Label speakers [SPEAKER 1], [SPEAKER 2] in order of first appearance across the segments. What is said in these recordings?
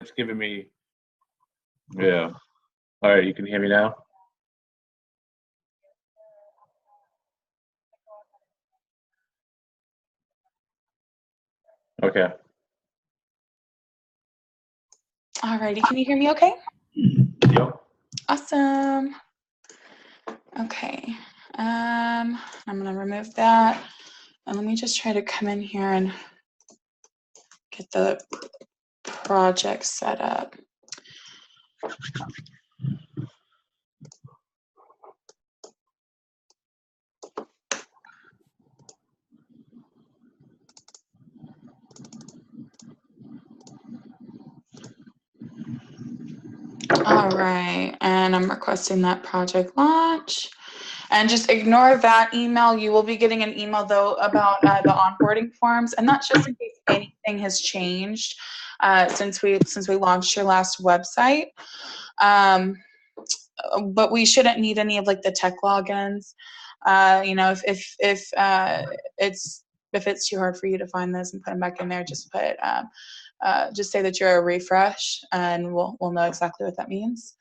[SPEAKER 1] It's giving me, yeah. All right, you can hear me now? Okay.
[SPEAKER 2] Alrighty, can you hear me okay?
[SPEAKER 1] Yep.
[SPEAKER 2] Awesome. Okay. I'm gonna remove that. And let me just try to come in here and get the project set up. All right, and I'm requesting that project launch. And just ignore that email. You will be getting an email though about the onboarding forms, and that's just in case anything has changed since we launched your last website. But we shouldn't need any of like the tech logins. You know, if it's too hard for you to find this and put them back in there, just just say that you're a refresh, and we'll know exactly what that means.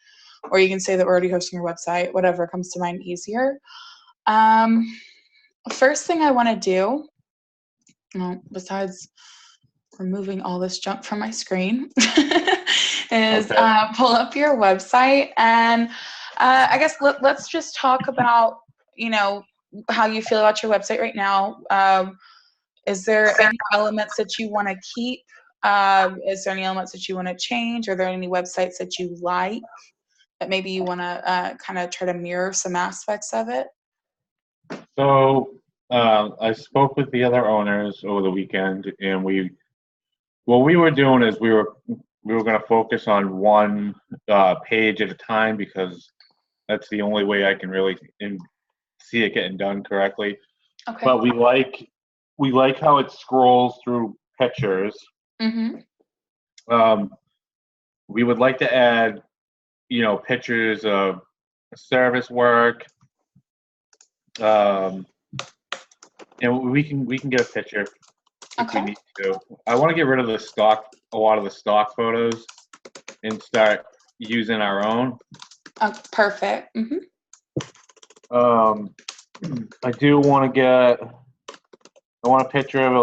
[SPEAKER 2] Or you can say that we're already hosting your website, whatever comes to mind easier. First thing I want to do, besides removing all this junk from my screen, is pull up your website. And I guess let's just talk about, how you feel about your website right now. Is there any elements that you want to keep? Is there any elements that you want to change? Are there any websites that you like that maybe you want to kind of try to mirror some aspects of it?
[SPEAKER 1] So I spoke with the other owners over the weekend, and what we were doing is we were going to focus on one page at a time, because that's the only way I can really see it getting done correctly.
[SPEAKER 2] Okay.
[SPEAKER 1] But we like how it scrolls through pictures.
[SPEAKER 2] Mm-hmm.
[SPEAKER 1] We would like to add, pictures of service work. And we can get a picture if we need to. I want to get rid of a lot of the stock photos, and start using our own.
[SPEAKER 2] Perfect. Mm-hmm.
[SPEAKER 1] I do want to I want a picture of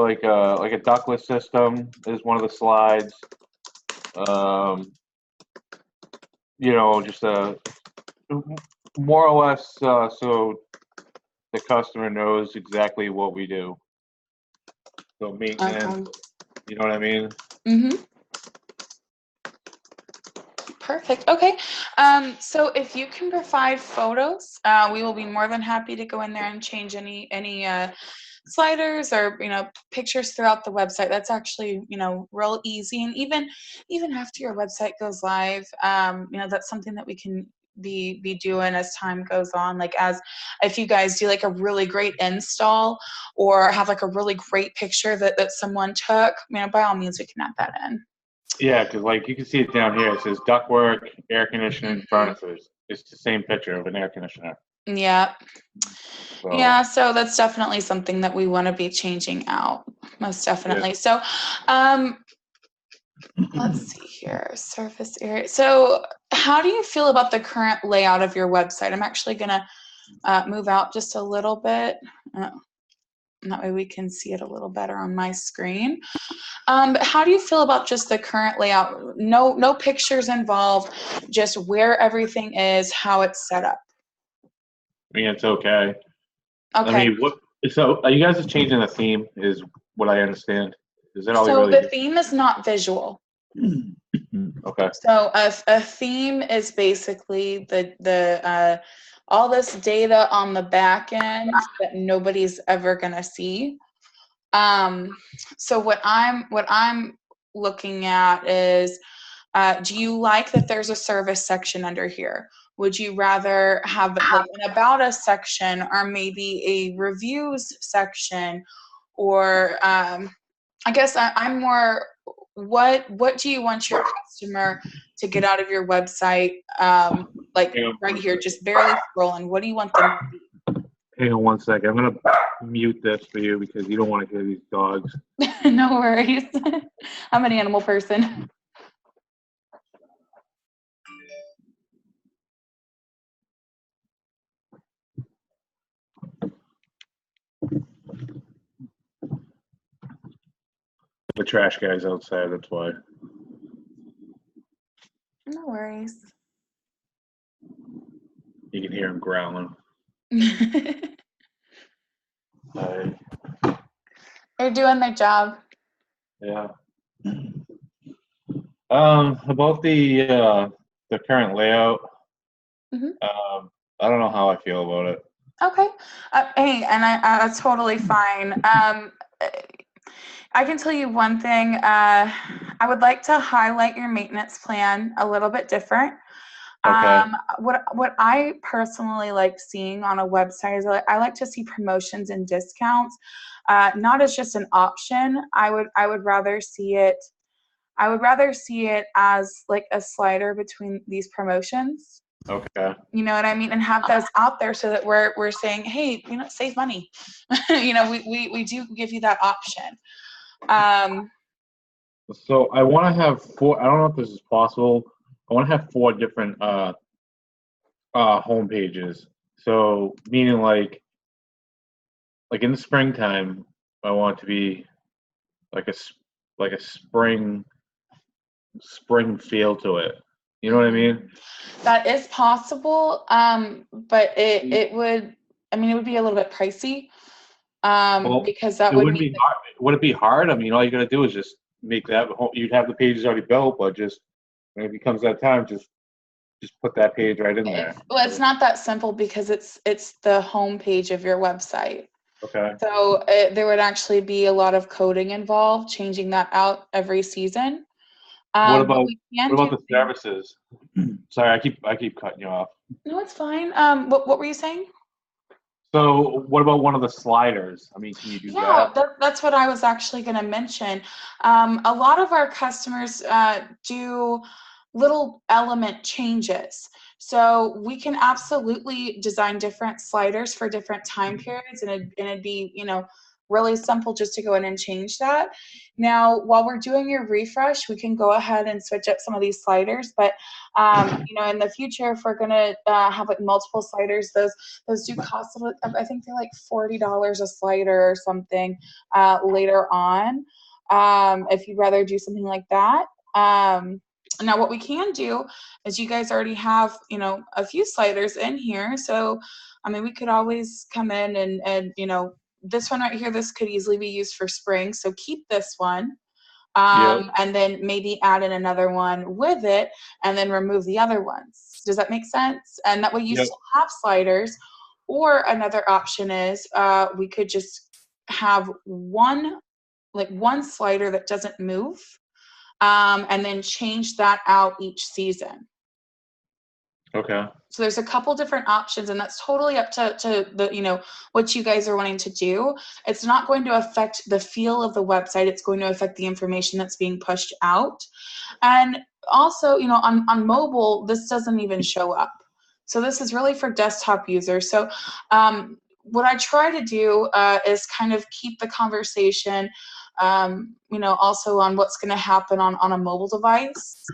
[SPEAKER 1] like a ductless system is one of the slides. Just more or less so the customer knows exactly what we do. So maintenance, you know what I mean?
[SPEAKER 2] Mm-hmm. Perfect. Okay. So if you can provide photos, we will be more than happy to go in there and change any sliders or pictures throughout the website. That's actually real easy. And even after your website goes live, that's something that we can be doing as time goes on. Like if you guys do like a really great install or have like a really great picture that someone took, by all means we can add that in.
[SPEAKER 1] Yeah, because like you can see it down here. It says ductwork, air conditioning, furnaces. It's the same picture of an air conditioner.
[SPEAKER 2] Yeah. So. Yeah, so that's definitely something that we want to be changing out, most definitely. Yeah. So let's see here, surface area. So how do you feel about the current layout of your website? I'm actually going to move out just a little bit. And that way we can see it a little better on my screen. But how do you feel about just the current layout? No pictures involved, just where everything is, how it's set up.
[SPEAKER 1] I mean, it's okay.
[SPEAKER 2] Okay.
[SPEAKER 1] I mean, so are you guys just changing the theme, is what I understand? Is that all you really
[SPEAKER 2] So the theme is not visual.
[SPEAKER 1] Okay.
[SPEAKER 2] So a theme is basically the all this data on the back end that nobody's ever gonna see. So what I'm looking at is, do you like that there's a service section under here? Would you rather have like an about us section, or maybe a reviews section, or I guess I'm more, what do you want your customer to get out of your website? Like right here, just barely scrolling. What do you want them to see?
[SPEAKER 1] Hang on one second. I'm going to mute this for you because you don't want to hear these dogs.
[SPEAKER 2] No worries. I'm an animal person.
[SPEAKER 1] The trash guy's outside, that's why.
[SPEAKER 2] No worries.
[SPEAKER 1] You can hear him growling. Hi.
[SPEAKER 2] They're doing their job.
[SPEAKER 1] Yeah. About the current layout, I don't know how I feel about it.
[SPEAKER 2] Okay. Hey, and that's totally fine. I can tell you one thing. I would like to highlight your maintenance plan a little bit different.
[SPEAKER 1] Okay.
[SPEAKER 2] What I personally like seeing on a website is I like to see promotions and discounts, not as just an option. I would rather see it. I would rather see it as like a slider between these promotions.
[SPEAKER 1] Okay.
[SPEAKER 2] You know what I mean? And have those out there so that we're saying, hey, save money. We do give you that option.
[SPEAKER 1] So I want to have 4. I don't know if this is possible. I want to have 4 different home pages. So meaning like in the springtime, I want it to be like a spring feel to it. You know what I mean?
[SPEAKER 2] That is possible, but it would. I mean, it would be a little bit pricey, because that would
[SPEAKER 1] wouldn't be hard. Would it be hard? I mean, all you got to do is just make that. You'd have the pages already built, but just when it becomes that time, just put that page right in there.
[SPEAKER 2] It's not that simple because it's the home page of your website.
[SPEAKER 1] Okay.
[SPEAKER 2] So there would actually be a lot of coding involved, changing that out every season.
[SPEAKER 1] What about the services? Sorry, I keep cutting you off.
[SPEAKER 2] No, it's fine. What were you saying?
[SPEAKER 1] So what about one of the sliders? I mean, can you do that?
[SPEAKER 2] Yeah, that's what I was actually going to mention. A lot of our customers do little element changes. So we can absolutely design different sliders for different time periods, and it'd be, really simple just to go in and change that. Now, while we're doing your refresh, we can go ahead and switch up some of these sliders. But in the future, if we're gonna have like multiple sliders, those do cost I think they're like $40 a slider or something later on. If you'd rather do something like that. Now, what we can do is you guys already have, a few sliders in here. So, I mean, we could always come in and this one right here, this could easily be used for spring. So keep this one. And then maybe add in another one with it and then remove the other ones. Does that make sense? And that way you still have sliders. Or another option is we could just have one slider that doesn't move. And then change that out each season.
[SPEAKER 1] Okay.
[SPEAKER 2] So there's a couple different options, and that's totally up to the, what you guys are wanting to do. It's not going to affect the feel of the website. It's going to affect the information that's being pushed out. And also, on mobile, this doesn't even show up. So this is really for desktop users. So what I try to do is kind of keep the conversation also on what's going to happen on a mobile device,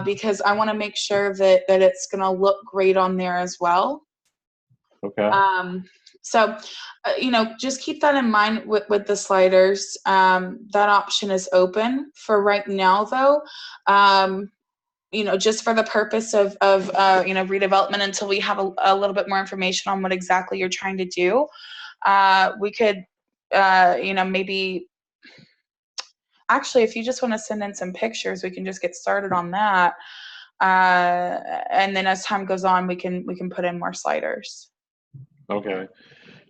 [SPEAKER 2] because I want to make sure that it's going to look great on there as well.
[SPEAKER 1] Okay.
[SPEAKER 2] So, just keep that in mind with the sliders. That option is open for right now, though. Just for the purpose of redevelopment until we have a little bit more information on what exactly you're trying to do. We could, maybe. Actually, if you just want to send in some pictures, we can just get started on that. And then as time goes on, we can put in more sliders.
[SPEAKER 1] Okay.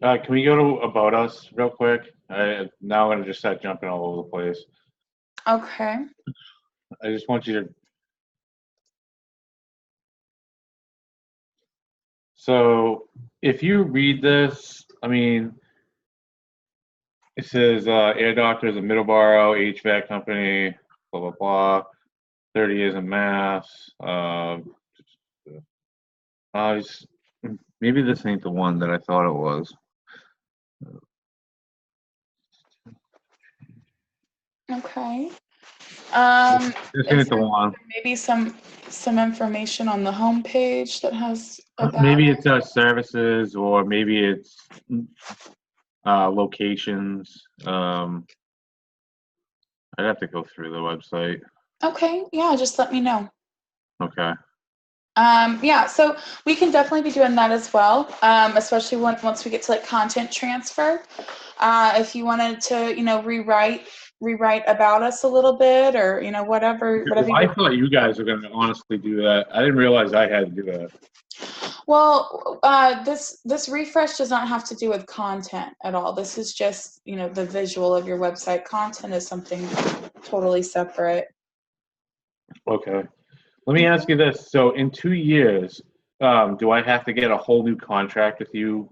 [SPEAKER 1] Can we go to About Us real quick? Now I'm going to just start jumping all over the place.
[SPEAKER 2] Okay.
[SPEAKER 1] I just want you to. So if you read this, I mean, it says Air Doctors of Middleborough, HVAC company, blah, blah, blah, 30 years in Mass. Maybe this ain't the one that I thought it was.
[SPEAKER 2] Okay.
[SPEAKER 1] This ain't the one.
[SPEAKER 2] Maybe some information on the homepage that has about
[SPEAKER 1] maybe it's services, or maybe it's locations. I'd have to go through the website.
[SPEAKER 2] Okay, yeah, just let me know.
[SPEAKER 1] Okay.
[SPEAKER 2] Yeah, so we can definitely be doing that as well, especially once we get to like content transfer. If you wanted to, rewrite about us a little bit, or whatever.
[SPEAKER 1] Well, I thought you guys were going to honestly do that. I didn't realize I had to do that.
[SPEAKER 2] Well, this refresh does not have to do with content at all. This is just, the visual of your website. Content is something totally separate.
[SPEAKER 1] Okay. Let me ask you this. So in 2 years, do I have to get a whole new contract with you?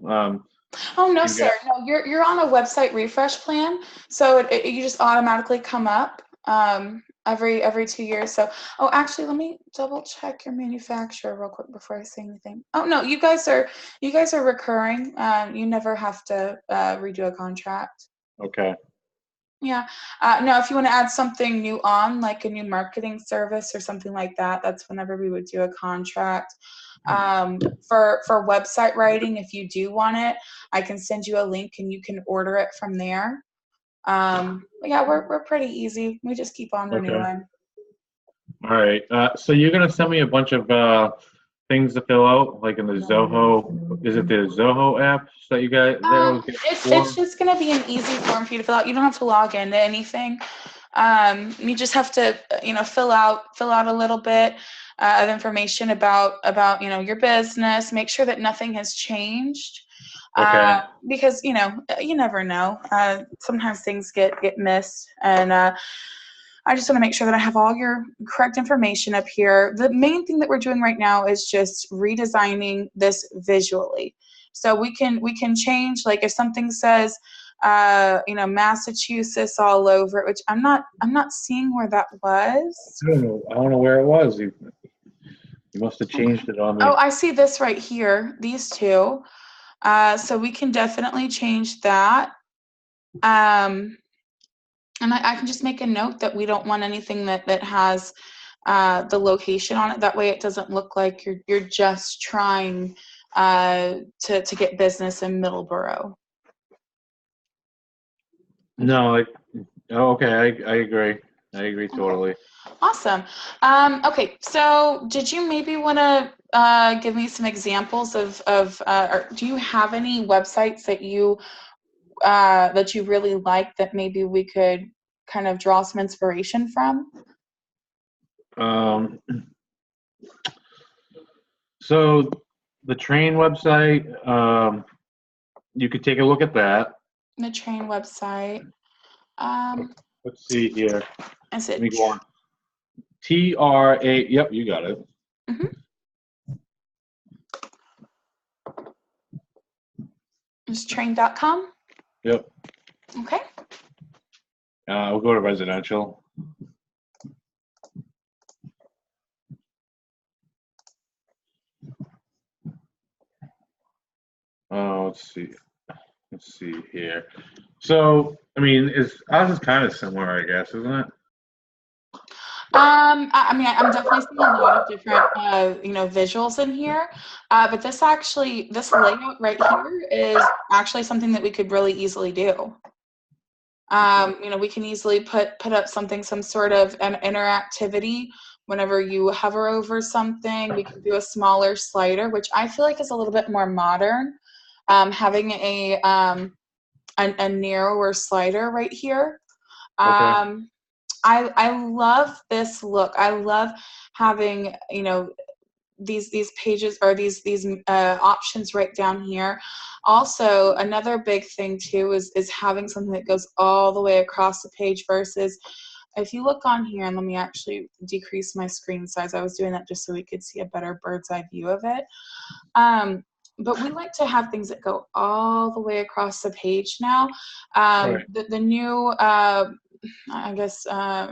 [SPEAKER 2] Oh, no, sir. No, you're on a website refresh plan. So you just automatically come up every 2 years. So, actually, let me double check your manufacturer real quick before I say anything. Oh, no, you guys are recurring. You never have to redo a contract.
[SPEAKER 1] Okay.
[SPEAKER 2] Yeah. No, if you want to add something new on, like a new marketing service or something like that, that's whenever we would do a contract. For website writing, if you do want it, I can send you a link and you can order it from there. Yeah, we're pretty easy. We just keep on renewing.
[SPEAKER 1] All right. So you're gonna send me a bunch of things to fill out, like in the Zoho. Is it the Zoho app that you guys?
[SPEAKER 2] It's just gonna be an easy form for you to fill out. You don't have to log into anything. You just have to, fill out a little bit of information about your business. Make sure that nothing has changed.
[SPEAKER 1] Okay.
[SPEAKER 2] Because you never know. Sometimes things get missed, and I just want to make sure that I have all your correct information up here. The main thing that we're doing right now is just redesigning this visually. So we can change, like if something says Massachusetts all over it, which I'm not seeing where that was.
[SPEAKER 1] I don't know where it was. You must have changed it on me.
[SPEAKER 2] Oh, I see this right here, these two. So we can definitely change that. And I can just make a note that we don't want anything that has the location on it. That way it doesn't look like you're just trying to get business in Middleborough.
[SPEAKER 1] No, okay, I agree. I agree totally.
[SPEAKER 2] Awesome. Okay, so did you maybe want to give me some examples of or do you have any websites that you really like that maybe we could kind of draw some inspiration from?
[SPEAKER 1] So the train website, you could take a look at that.
[SPEAKER 2] The train website.
[SPEAKER 1] Let's see here.
[SPEAKER 2] Is it?
[SPEAKER 1] Let me go on. TRA. Yep, you got it.
[SPEAKER 2] Mm-hmm. It's train.com?
[SPEAKER 1] Yep.
[SPEAKER 2] Okay.
[SPEAKER 1] We'll go to residential. Let's see here. So, I mean, ours is kind of similar, I guess, isn't it?
[SPEAKER 2] I'm definitely seeing a lot of different, visuals in here. But this layout right here is actually something that we could really easily do. We can easily put up some sort of an interactivity whenever you hover over something. We can do a smaller slider, which I feel like is a little bit more modern. Having a narrower slider right here.
[SPEAKER 1] Okay.
[SPEAKER 2] I love this look. I love having these pages or these options right down here. Also, another big thing too is having something that goes all the way across the page versus if you look on here, and let me actually decrease my screen size. I was doing that just so we could see a better bird's eye view of it. But we like to have things that go all the way across the page now.
[SPEAKER 1] Right.
[SPEAKER 2] The new,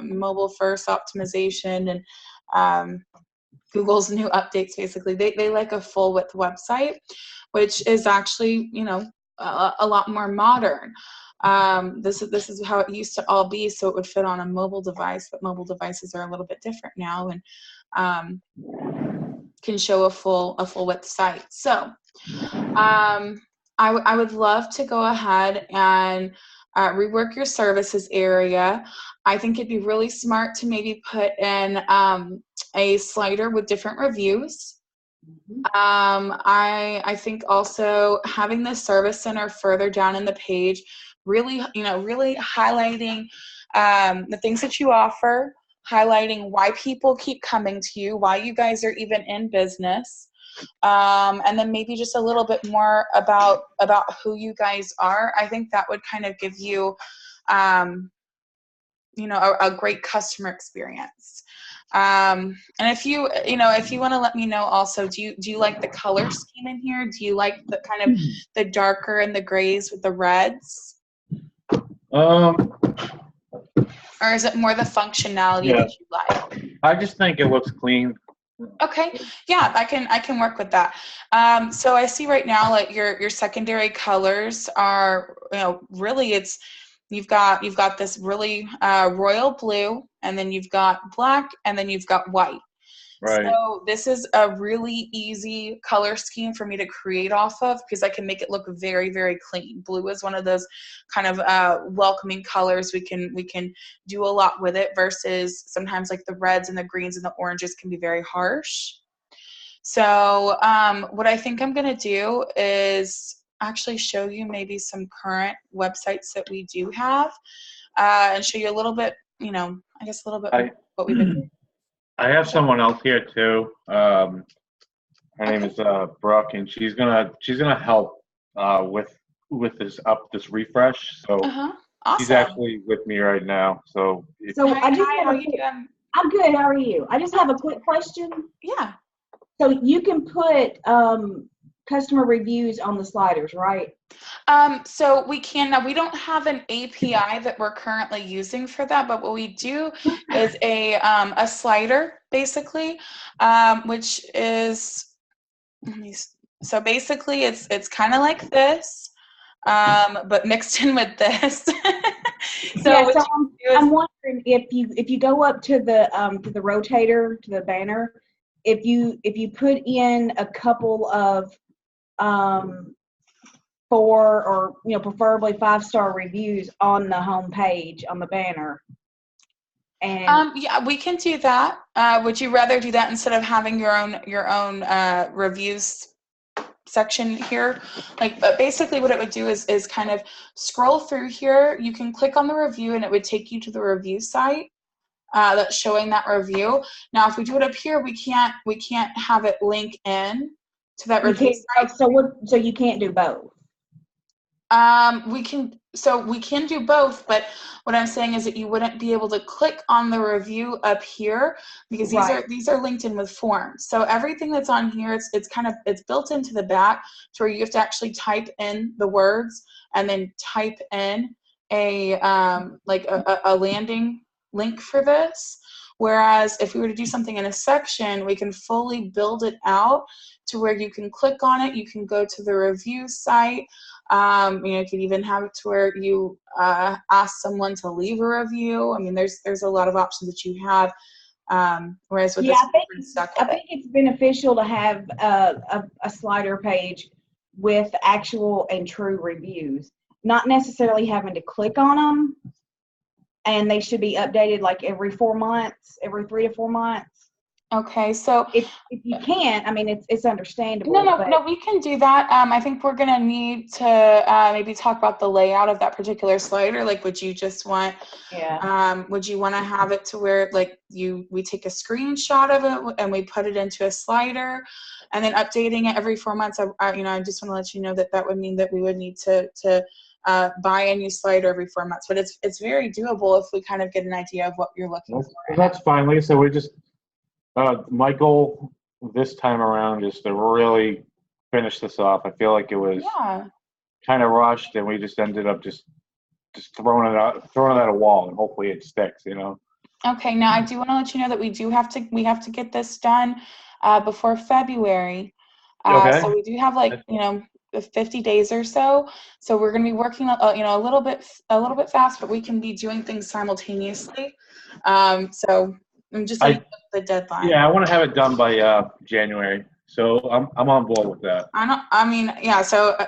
[SPEAKER 2] mobile first optimization and Google's new updates, basically, they like a full width website, which is actually, a lot more modern. This is how it used to all be, so it would fit on a mobile device, but mobile devices are a little bit different now and can show a full width site. So I would love to go ahead and rework your services area. I think it'd be really smart to maybe put in a slider with different reviews. I think also having the service center further down in the page, really, really highlighting the things that you offer, highlighting why people keep coming to you, why you guys are even in business. And then maybe just a little bit more about who you guys are. I think that would kind of give you, a great customer experience. And if you want to let me know also, do you like the color scheme in here? Do you like the kind of the darker and the grays with the reds? Or is it more the functionality that you like?
[SPEAKER 1] I just think it looks clean.
[SPEAKER 2] Okay, yeah, I can work with that. So I see right now, like your secondary colors are, really you've got this really royal blue, and then you've got black, and then you've got white.
[SPEAKER 1] Right.
[SPEAKER 2] So this is a really easy color scheme for me to create off of, because I can make it look very, very clean. Blue is one of those kind of welcoming colors. We can do a lot with it, versus sometimes like the reds and the greens and the oranges can be very harsh. So what I think I'm going to do is actually show you maybe some current websites that we do have, and show you a little bit, I guess a little bit what we've been doing.
[SPEAKER 1] I have someone else here too. Her name is Brooke, and she's gonna help with this refresh. So
[SPEAKER 2] Awesome.
[SPEAKER 1] She's actually with me right now. So
[SPEAKER 2] hi, how are you doing?
[SPEAKER 3] I'm good. How are you? I just have a quick question.
[SPEAKER 2] Yeah.
[SPEAKER 3] So you can put customer reviews on the sliders, right?
[SPEAKER 2] So we can. Now, we don't have an API that we're currently using for that, but what we do is a slider, basically, which is, so basically it's kind of like this, but mixed in with this.
[SPEAKER 3] So I'm wondering if you go up to the rotator, to the banner, if you put in a couple of 4 or preferably 5-star reviews on the home page on the banner. And
[SPEAKER 2] yeah, we can do that. Would you rather do that instead of having your own reviews section here? Like, basically what it would do is kind of scroll through here. You can click on the review and it would take you to the review site that's showing that review. Now, if we do it up here, we can't have it link in to that review site.
[SPEAKER 3] So you can't do both.
[SPEAKER 2] We can do both, but what I'm saying is that you wouldn't be able to click on the review up here, because these are linked in with forms. So everything that's on here, it's built into the back to where you have to actually type in the words and then type in a landing link for this. Whereas if we were to do something in a section, we can fully build it out to where you can click on it, you can go to the review site. You could even have it to where you ask someone to leave a review. I mean, there's a lot of options that you have. Whereas with
[SPEAKER 3] I think it's beneficial to have a slider page with actual and true reviews, not necessarily having to click on them. And they should be updated like every 4 months, every 3 to 4 months.
[SPEAKER 2] Okay, so
[SPEAKER 3] if you can't, I mean, it's understandable.
[SPEAKER 2] No, we can do that. I think we're gonna need to maybe talk about the layout of that particular slider. Like, would you just want?
[SPEAKER 3] Yeah.
[SPEAKER 2] Would you want to have it to where like we take a screenshot of it and we put it into a slider, and then updating it every 4 months? I just want to let you know that would mean that we would need to buy a new slider every 4 months. But it's very doable if we kind of get an idea of what you're looking for.
[SPEAKER 1] That's fine. Like I said, we just. My goal this time around is to really finish this off. I feel like it was kind of rushed, and we just ended up just throwing it at a wall, and hopefully it sticks.
[SPEAKER 2] Okay. Now I do want to let you know that we have to get this done before February.
[SPEAKER 1] Okay.
[SPEAKER 2] So we do have 50 days or so. So we're going to be working a little bit fast, but we can be doing things simultaneously. So I'm just the deadline.
[SPEAKER 1] Yeah, I want to have it done by January. So I'm on board with that.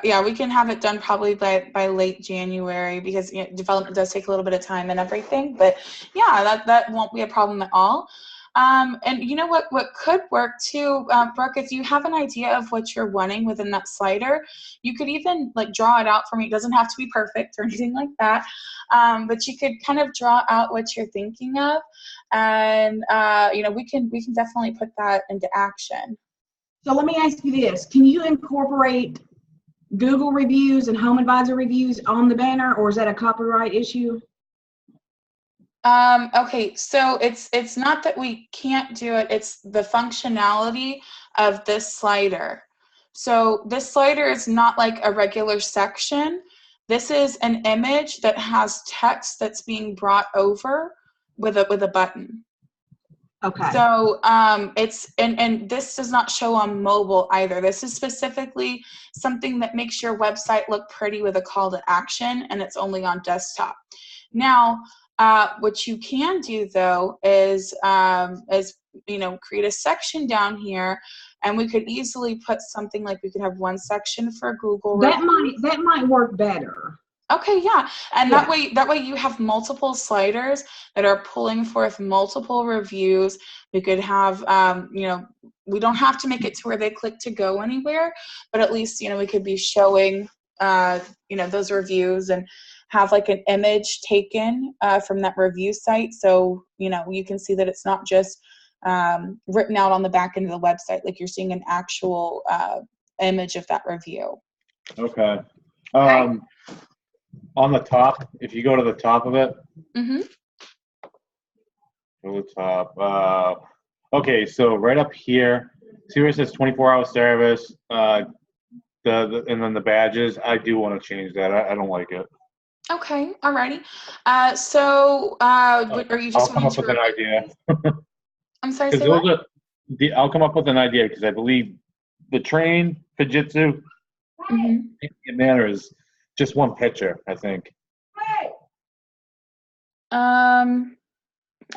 [SPEAKER 2] Yeah, we can have it done probably by late January because development does take a little bit of time and everything. But yeah, that won't be a problem at all. And you know what could work too, Brooke, if you have an idea of what you're wanting within that slider, you could even like draw it out for me. It doesn't have to be perfect or anything like that. But you could kind of draw out what you're thinking of, and we can definitely put that into action.
[SPEAKER 3] So let me ask you this. Can you incorporate Google reviews and HomeAdvisor reviews on the banner, or is that a copyright issue?
[SPEAKER 2] Okay, so it's not that we can't do it, it's the functionality of this slider. So this slider is not like a regular section. This is an image that has text that's being brought over with a button.
[SPEAKER 3] Okay.
[SPEAKER 2] So it's and this does not show on mobile either. This is specifically something that makes your website look pretty with a call to action, and it's only on desktop. Now, what you can do though is create a section down here, and we could easily put something like we could have one section for Google.
[SPEAKER 3] That might work better.
[SPEAKER 2] Okay, yeah, and that way you have multiple sliders that are pulling forth multiple reviews. We could have, we don't have to make it to where they click to go anywhere, but at least we could be showing, those reviews and have like an image taken from that review site, so you can see that it's not just written out on the back end of the website, like you're seeing an actual image of that review.
[SPEAKER 1] Okay. On the top, if you go to the top of it,
[SPEAKER 2] Mm-hmm.
[SPEAKER 1] go to the top. Okay, so right up here, see where it says 24-hour service, and then the badges. I do want to change that. I don't like it.
[SPEAKER 2] Okay, alrighty. Are you just
[SPEAKER 1] I'll come up with an idea.
[SPEAKER 2] I'm sorry, say what?
[SPEAKER 1] I'll come up with an idea because I believe the train Fujitsu manner is just one picture, I think.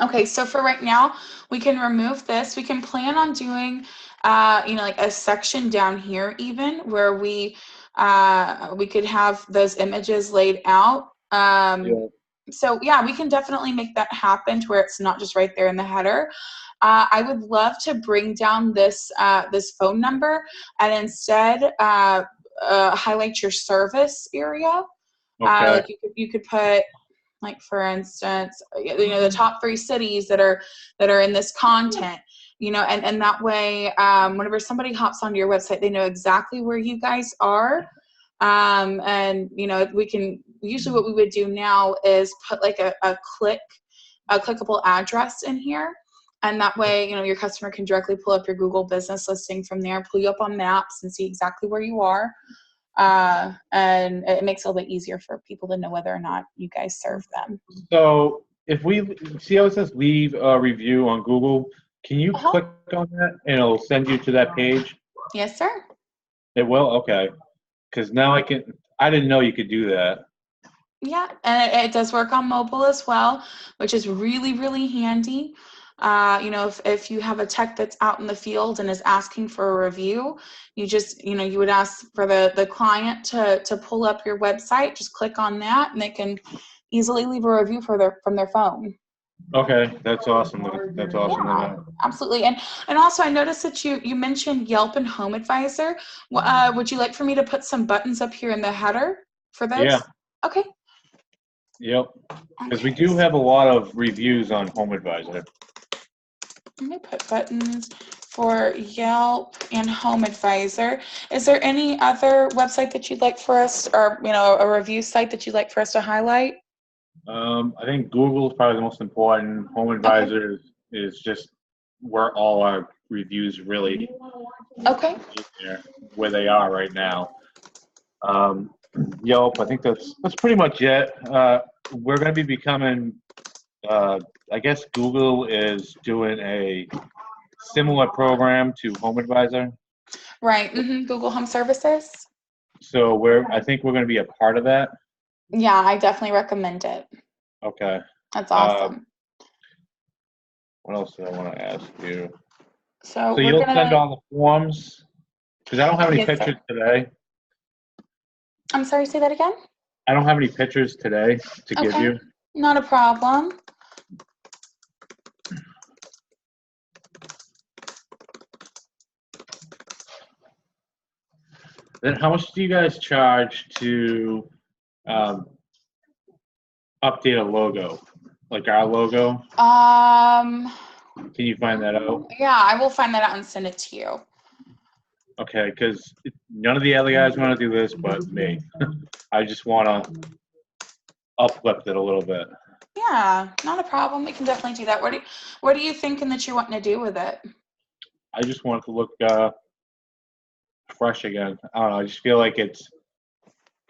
[SPEAKER 2] Okay, so for right now, we can remove this. We can plan on doing, like a section down here even where we could have those images laid out. So yeah, we can definitely make that happen to where it's not just right there in the header. I would love to bring down this phone number and instead highlight your service area.
[SPEAKER 1] Okay.
[SPEAKER 2] Like you could put, like for instance, the top 3 cities that are in this content, and that way, whenever somebody hops onto your website, they know exactly where you guys are. And we can usually what we would do now is put like a clickable address in here. And that way, your customer can directly pull up your Google business listing from there, pull you up on maps and see exactly where you are. And it makes it a little bit easier for people to know whether or not you guys serve them.
[SPEAKER 1] So if we see how it says leave a review on Google, can you click on that and it'll send you to that page?
[SPEAKER 2] Yes, sir.
[SPEAKER 1] It will? Okay. Because now I didn't know you could do that.
[SPEAKER 2] Yeah, and it does work on mobile as well, which is really, really handy. If you have a tech that's out in the field and is asking for a review, you just, you would ask for the client to pull up your website, just click on that, and they can easily leave a review from their phone.
[SPEAKER 1] Okay, that's awesome. That's awesome.
[SPEAKER 2] Yeah, absolutely. And also, I noticed that you mentioned Yelp and HomeAdvisor. Would you like for me to put some buttons up here in the header for those?
[SPEAKER 1] Yeah.
[SPEAKER 2] Okay.
[SPEAKER 1] Yep. Because we do have a lot of reviews on HomeAdvisor.
[SPEAKER 2] Let me put buttons for Yelp and HomeAdvisor. Is there any other website that you'd like for us, or a review site that you'd like for us to highlight?
[SPEAKER 1] I think Google is probably the most important. HomeAdvisor is just where all our reviews really where they are right now. Yelp, I think that's pretty much it. We're going to be becoming, I guess Google is doing a similar program to HomeAdvisor.
[SPEAKER 2] Right. Google Home Services.
[SPEAKER 1] So I think we're going to be a part of that.
[SPEAKER 2] Yeah, I definitely recommend it.
[SPEAKER 1] Okay.
[SPEAKER 2] That's awesome.
[SPEAKER 1] What else do I want to ask you?
[SPEAKER 2] So
[SPEAKER 1] So
[SPEAKER 2] we're
[SPEAKER 1] you'll send
[SPEAKER 2] gonna,
[SPEAKER 1] all the forms? Because I don't have any
[SPEAKER 2] yes, sir.
[SPEAKER 1] pictures today.
[SPEAKER 2] I'm sorry, say that again?
[SPEAKER 1] I don't have any pictures today to give
[SPEAKER 2] Okay,
[SPEAKER 1] you.
[SPEAKER 2] not a problem.
[SPEAKER 1] Then how much do you guys charge to um, update a logo? Like our logo? Can you find that out?
[SPEAKER 2] Yeah, I will find that out and send it to you.
[SPEAKER 1] Okay, because none of the other guys want to do this but me. I just want to uplift it a little bit.
[SPEAKER 2] Yeah, not a problem. We can definitely do that. What are you thinking that you're wanting to do with it?
[SPEAKER 1] I just want it to look fresh again. I don't know. I just feel like it's.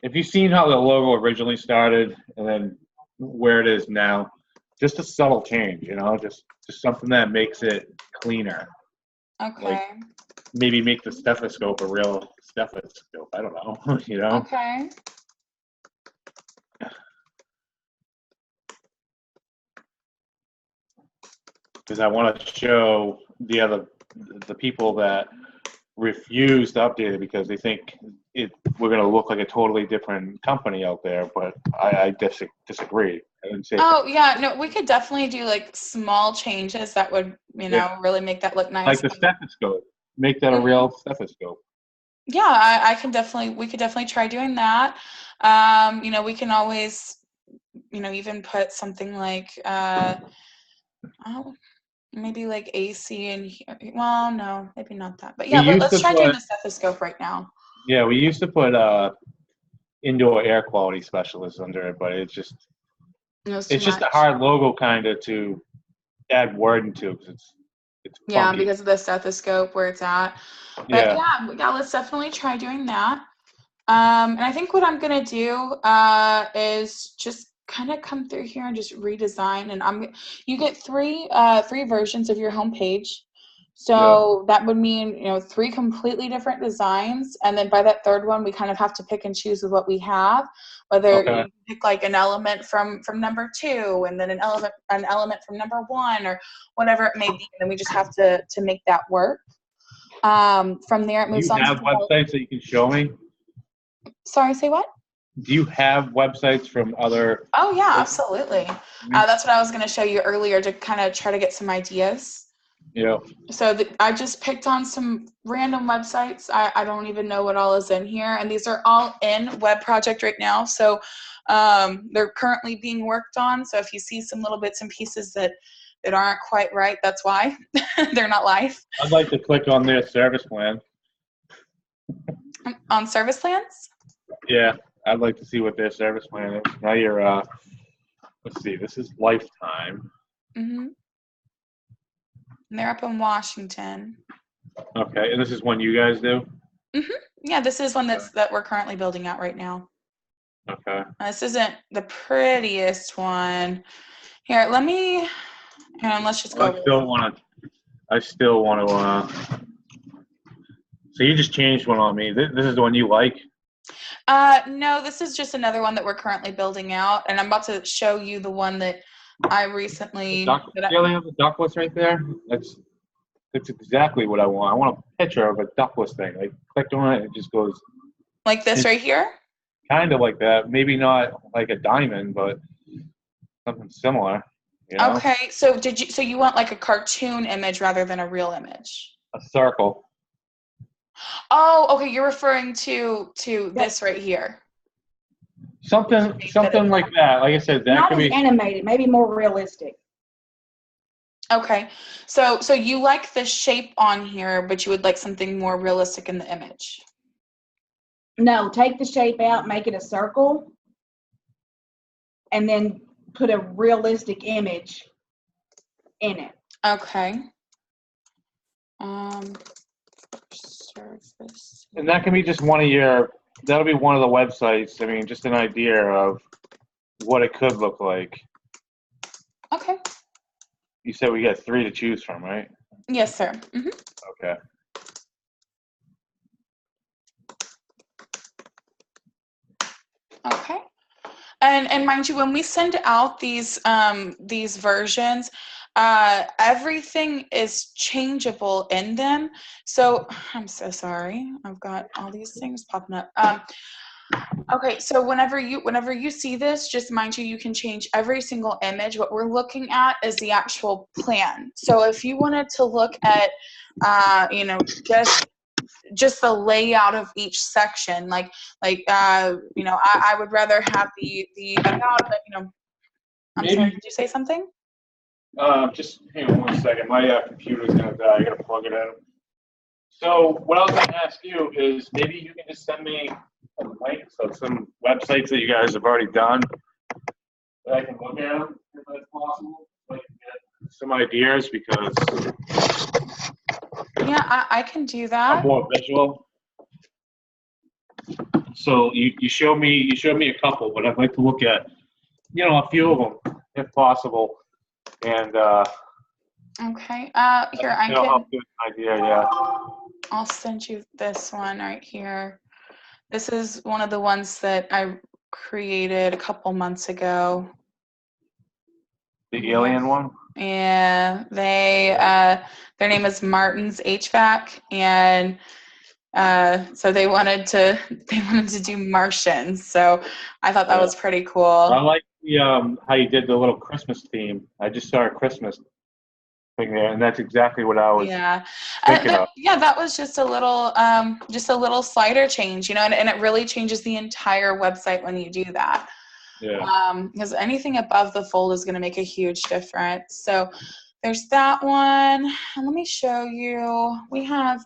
[SPEAKER 1] If you've seen how the logo originally started and then where it is now, just a subtle change, just something that makes it cleaner.
[SPEAKER 2] Okay.
[SPEAKER 1] Like maybe make the stethoscope a real stethoscope. I don't know,
[SPEAKER 2] Okay.
[SPEAKER 1] Because I want to show the people that refuse to update it because they think we're going to look like a totally different company out there, but I disagree. I didn't say
[SPEAKER 2] Oh, yeah, no, we could definitely do like small changes that would, really make that look nice.
[SPEAKER 1] Like the stethoscope. Make that a real stethoscope.
[SPEAKER 2] Yeah, we could definitely try doing that. We can always, even put something like, maybe like AC in here. Well, no, maybe not that. But yeah, let's try doing the stethoscope right now.
[SPEAKER 1] Yeah, we used to put indoor air quality specialist under it, but it's just a hard logo kind of to add wording to because it's funky.
[SPEAKER 2] Because of the stethoscope where it's at. But yeah, let's definitely try doing that. And I think what I'm gonna do is just kind of come through here and just redesign. And you get three versions of your homepage. So that would mean, 3 completely different designs. And then by that third one, we kind of have to pick and choose with what we have, whether you pick like an element from number 2 and then an element from number 1 or whatever it may be. And then we just have to make that work. From there, it moves on.
[SPEAKER 1] Do you have websites that you can show me?
[SPEAKER 2] Sorry, say what?
[SPEAKER 1] Do you have websites from other?
[SPEAKER 2] Oh, yeah, absolutely. That's what I was going to show you earlier to kind of try to get some ideas.
[SPEAKER 1] Yeah.
[SPEAKER 2] So I just picked on some random websites. I don't even know what all is in here. And these are all in Web Project right now. So they're currently being worked on. So if you see some little bits and pieces that aren't quite right, that's why. They're not live.
[SPEAKER 1] I'd like to click on their service plan.
[SPEAKER 2] On service plans?
[SPEAKER 1] Yeah, I'd like to see what their service plan is. Now you're, let's see, this is Lifetime.
[SPEAKER 2] Mm-hmm. And they're up in Washington.
[SPEAKER 1] Okay, and this is one you guys do?
[SPEAKER 2] Mm-hmm. Yeah, this is one that we're currently building out right now.
[SPEAKER 1] Okay.
[SPEAKER 2] This isn't the prettiest one. Here, let's just go.
[SPEAKER 1] I still want to, so you just changed one on me. This is the one you like?
[SPEAKER 2] No, this is just another one that we're currently building out, and I'm about to show you the one that I recently.
[SPEAKER 1] The ductless right there? That's exactly what I want. I want a picture of a ductless thing. Like, click on it, it just goes.
[SPEAKER 2] Like this right here?
[SPEAKER 1] Kind of like that. Maybe not like a diamond, but something similar.
[SPEAKER 2] Okay, so you want like a cartoon image rather than a real image?
[SPEAKER 1] A circle.
[SPEAKER 2] Oh, okay. You're referring to this right here.
[SPEAKER 1] Something like that. Like I said, that could be
[SPEAKER 3] animated, maybe more realistic.
[SPEAKER 2] Okay, so you like the shape on here, but you would like something more realistic in the image.
[SPEAKER 3] No, take the shape out, make it a circle, and then put a realistic image in it.
[SPEAKER 2] Okay. Surface.
[SPEAKER 1] And that can be just that'll be one of the websites. I mean, just an idea of what it could look like.
[SPEAKER 2] Okay.
[SPEAKER 1] You said we got 3 to choose from, right?
[SPEAKER 2] Yes, sir. Mm-hmm.
[SPEAKER 1] Okay.
[SPEAKER 2] Okay. And mind you, when we send out these versions, everything is changeable in them. So I'm so sorry. I've got all these things popping up. Okay, so whenever you see this, just mind you can change every single image. What we're looking at is the actual plan. So if you wanted to look at, just the layout of each section, I would rather have the about, I'm
[SPEAKER 1] Maybe.
[SPEAKER 2] sorry, did you say something?
[SPEAKER 1] Just hang on 1 second. My computer's gonna die. I gotta plug it in. So what I was gonna ask you is maybe you can just send me some links of some websites that you guys have already done that I can look at them if that's possible. Like get some ideas because
[SPEAKER 2] yeah, I can do that.
[SPEAKER 1] I'm more visual. So you showed me a couple, but I'd like to look at a few of them if possible. And
[SPEAKER 2] okay, here I can.
[SPEAKER 1] Help get an idea, yeah.
[SPEAKER 2] I'll send you this one right here. This is one of the ones that I created a couple months ago.
[SPEAKER 1] The alien one?
[SPEAKER 2] Yeah, their name is Martin's HVAC, and so they wanted to do Martians. So I thought that was pretty cool.
[SPEAKER 1] I like the how you did the little Christmas theme. I just saw a Christmas thing there, and that's exactly what I was thinking of.
[SPEAKER 2] Yeah, that was just a little slider change, and it really changes the entire website when you do that.
[SPEAKER 1] Yeah.
[SPEAKER 2] Because anything above the fold is going to make a huge difference. So there's that one. And let me show you. We have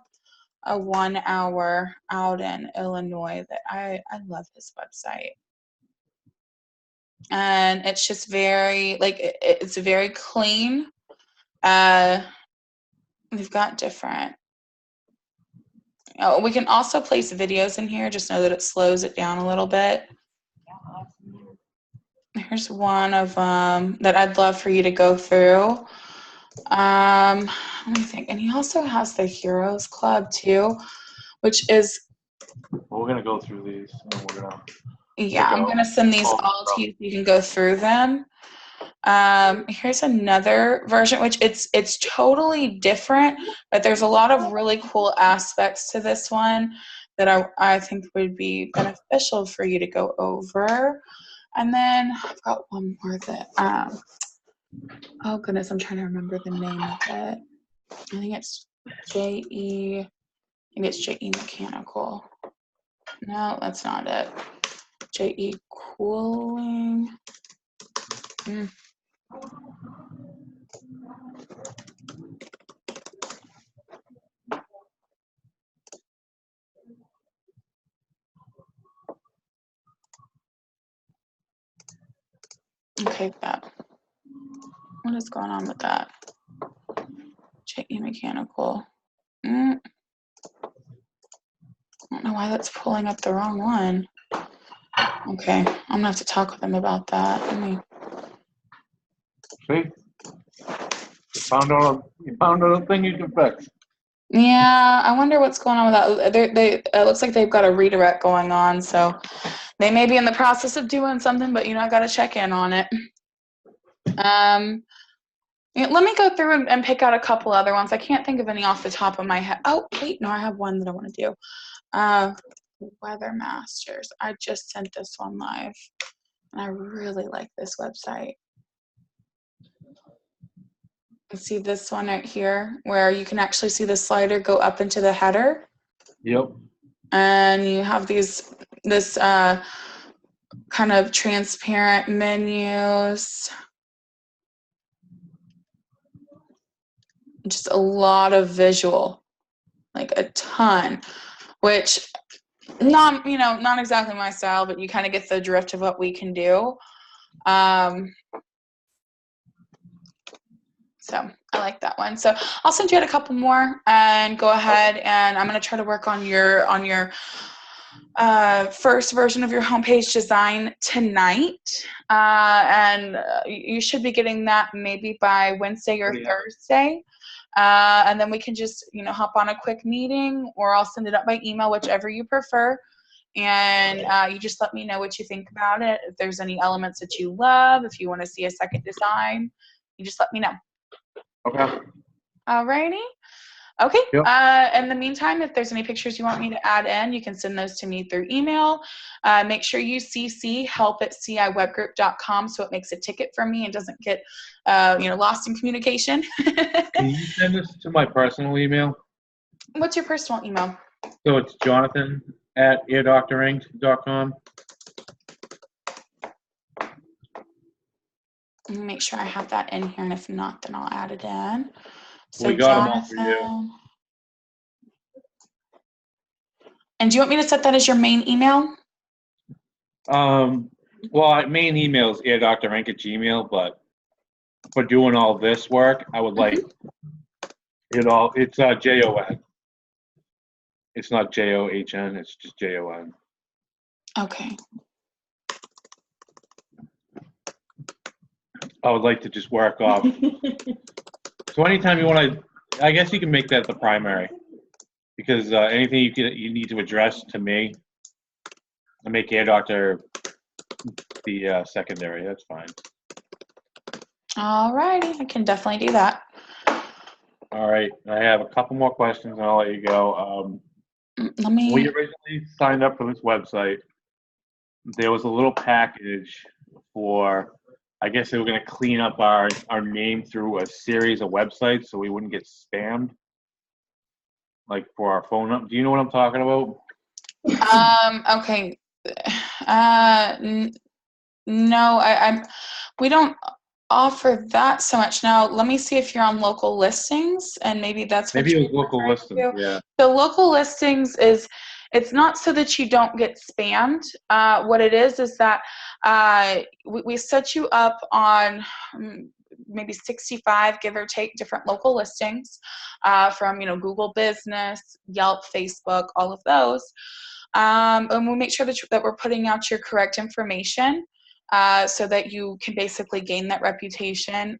[SPEAKER 2] a 1 hour out in Illinois that I love this website. And it's just very, it's very clean. We've got different. We can also place videos in here. Just know that it slows it down a little bit. Here's one of them that I'd love for you to go through. Let me think. And he also has the Heroes Club too, which is.
[SPEAKER 1] Well, we're gonna go through these, and we're gonna.
[SPEAKER 2] Yeah, I'm gonna send these all to you so you can go through them. Here's another version, which it's totally different, but there's a lot of really cool aspects to this one that I think would be beneficial for you to go over. And then I've got one more that, oh goodness, I'm trying to remember the name of it. I think it's JE Mechanical. No, that's not it. JE Cooling. Okay, that. What is going on with that? JE Mechanical. I don't know why that's pulling up the wrong one. Okay, I'm gonna have to talk with them about that.
[SPEAKER 1] See? You found out a thing you can fix.
[SPEAKER 2] Yeah, I wonder what's going on with that. It looks like they've got a redirect going on, so they may be in the process of doing something, but I got to check in on it. Let me go through and pick out a couple other ones. I can't think of any off the top of my head. Oh, wait, no, I have one that I want to do. Weather Masters. I just sent this one live, and I really like this website. You see this one right here, where you can actually see the slider go up into the header.
[SPEAKER 1] Yep.
[SPEAKER 2] And you have this kind of transparent menus. Just a lot of visual, like a ton, which not exactly my style, but you kind of get the drift of what we can do. So I like that one. So I'll send you out a couple more and go ahead, and I'm going to try to work on your first version of your homepage design tonight. And you should be getting that maybe by Wednesday or Thursday. And then we can just, hop on a quick meeting, or I'll send it up by email, whichever you prefer. And you just let me know what you think about it. If there's any elements that you love, if you want to see a second design, you just let me know.
[SPEAKER 1] Okay.
[SPEAKER 2] Alrighty. Okay.
[SPEAKER 1] Yep.
[SPEAKER 2] In the meantime, if there's any pictures you want me to add in, you can send those to me through email. Make sure you CC help@ciwebgroup.com so it makes a ticket for me and doesn't get lost in communication.
[SPEAKER 1] Can you send this to my personal email?
[SPEAKER 2] What's your personal email?
[SPEAKER 1] So it's Jonathan@eardoctorinc.com.
[SPEAKER 2] Let me make sure I have that in here, and if not, then I'll add it in. So
[SPEAKER 1] We got them all for you.
[SPEAKER 2] Jonathan. And do you want me to set that as your main email?
[SPEAKER 1] Well, my main email is eardoctorinc@gmail, but for doing all this work, I would like it all. It's JON. It's not JOHN. It's just JON.
[SPEAKER 2] Okay.
[SPEAKER 1] I would like to just work off. So anytime you want to, I guess you can make that the primary, because anything you need to address to me, and make Ear Doctor the secondary. That's fine.
[SPEAKER 2] All righty, I can definitely do that.
[SPEAKER 1] All right, I have a couple more questions, and I'll let you go.
[SPEAKER 2] Let me.
[SPEAKER 1] We originally signed up for this website. There was a little package for, I guess they were going to clean up our name through a series of websites so we wouldn't get spammed, like for our phone number. Do you know what I'm talking about?
[SPEAKER 2] Okay. No, we don't offer that so much. Now, let me see if you're on local listings, and maybe that's what
[SPEAKER 1] Maybe it was local listings, yeah.
[SPEAKER 2] So local listings it's not so that you don't get spammed. What it is that we set you up on maybe 65, give or take, different local listings from Google Business, Yelp, Facebook, all of those. And we make sure that we're putting out your correct information so that you can basically gain that reputation,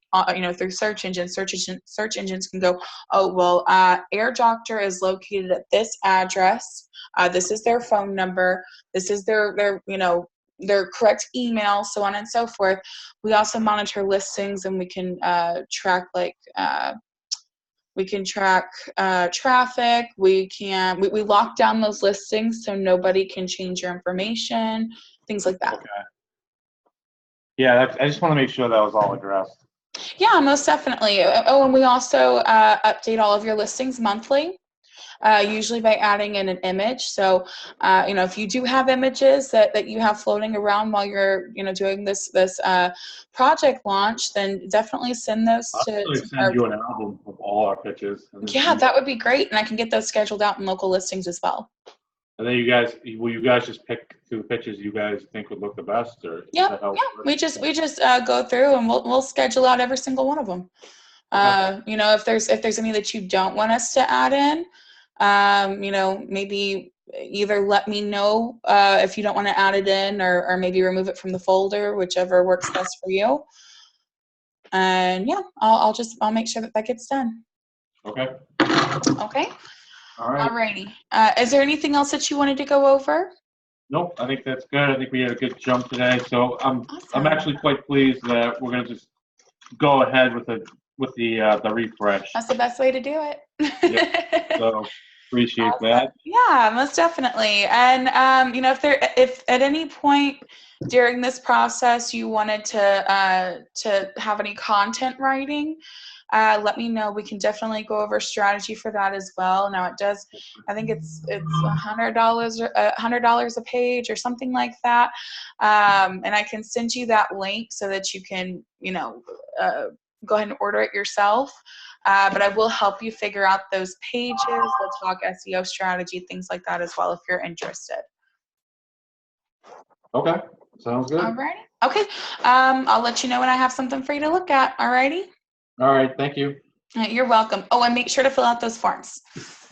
[SPEAKER 2] through search engines. Search engines can go, oh, well, Ear Doctor is located at this address. This is their phone number. This is their correct email, so on and so forth. We also monitor listings, and we can track traffic. We lock down those listings so nobody can change your information, things like that.
[SPEAKER 1] Okay. Yeah, I just want to make sure that was all addressed.
[SPEAKER 2] Yeah, most definitely. Oh, and we also update all of your listings monthly, usually by adding in an image. So, if you do have images that you have floating around while you're, doing this project launch, then definitely send those
[SPEAKER 1] I'll send you an album of all our pictures.
[SPEAKER 2] Yeah, that would be great, and I can get those scheduled out in local listings as well.
[SPEAKER 1] And then will you guys just pick through the pictures you guys think would look the best, or
[SPEAKER 2] yeah. We just go through and we'll schedule out every single one of them. Okay. If there's any that you don't want us to add in, maybe either let me know if you don't want to add it in, or maybe remove it from the folder, whichever works best for you. And yeah, I'll make sure that gets done.
[SPEAKER 1] Okay.
[SPEAKER 2] Okay.
[SPEAKER 1] All right.
[SPEAKER 2] Alrighty. Is there anything else that you wanted to go over?
[SPEAKER 1] Nope. I think that's good. I think we had a good jump today. So
[SPEAKER 2] Awesome.
[SPEAKER 1] I'm actually quite pleased that we're going to just go ahead with the refresh.
[SPEAKER 2] That's the best way to do it.
[SPEAKER 1] Yeah. So appreciate
[SPEAKER 2] awesome.
[SPEAKER 1] that.
[SPEAKER 2] Yeah, most definitely. And if at any point during this process you wanted to have any content writing, let me know. We can definitely go over strategy for that as well. Now I think it's $100 a page or something like that. And I can send you that link so that you can, go ahead and order it yourself. But I will help you figure out those pages. We'll talk SEO strategy, things like that as well, if you're interested.
[SPEAKER 1] Okay. Sounds good.
[SPEAKER 2] All righty. Okay. I'll let you know when I have something for you to look at. All righty.
[SPEAKER 1] All right. Thank you.
[SPEAKER 2] You're welcome. Oh, and make sure to fill out those forms.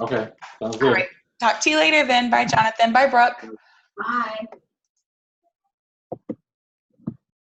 [SPEAKER 1] Okay. Sounds good.
[SPEAKER 2] All right. Talk to you later then. Bye, Jonathan. Bye, Brooke.
[SPEAKER 3] Bye.